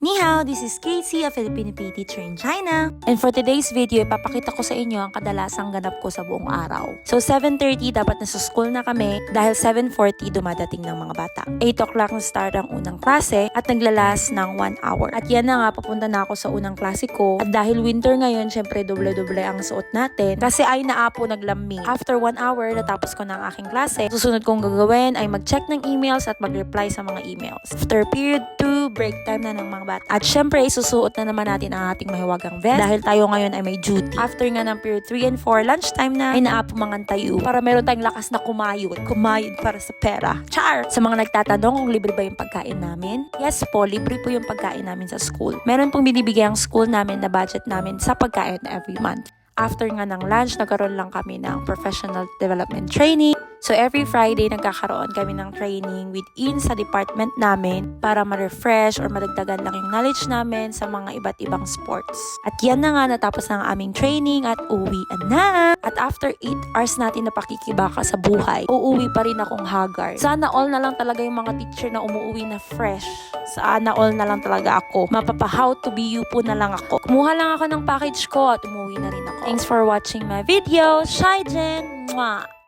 Ni hao, this is Casey, a Filipino PE teacher in China. And for today's video, ipapakita ko sa inyo ang kadalasang ganap ko sa buong araw. So 7:30 dapat nasa school na kami dahil 7:40 dumadating ng mga bata. 8 o'clock na start ang unang klase at naglalas ng 1 hour. At yan na nga, papunta na ako sa unang klase ko. At dahil winter ngayon, syempre doble-doble ang suot natin. Kasi ay naapo naglambing. After 1 hour, natapos ko na ang aking klase. Susunod kong gagawin ay mag-check ng emails at mag-reply sa mga emails. After period 2, break time na ng mga bata. At syempre, isusuot na naman natin ang ating mahiwagang vest dahil tayo ngayon ay may duty. After nga ng period 3 and 4, lunchtime na, ay naapo mga tayo para meron tayong lakas na kumayod. Kumayod para sa pera. Char! Sa mga nagtatanong kung libre ba yung pagkain namin, yes po, libre po yung pagkain namin sa school. Meron pong binibigay ang school namin na budget namin sa pagkain every month. After nga ng lunch, nagkaroon lang kami ng professional development training. So every Friday, nagkakaroon kami ng training within sa department namin para ma-refresh or madagdagan lang yung knowledge namin sa mga iba't ibang sports. At yan na nga, natapos na ang aming training at uwian na. At after 8 hours natin na pakikibaka sa buhay, uuwi pa rin akong haggard. Sana all na lang talaga yung mga teacher na umuwi na fresh. Sana all na lang talaga ako. Mapapa-how to be you po na lang ako. Kumuha lang ako ng package ko at umuwi na rin ako. Thanks for watching my video. Shai Jen! Mwah!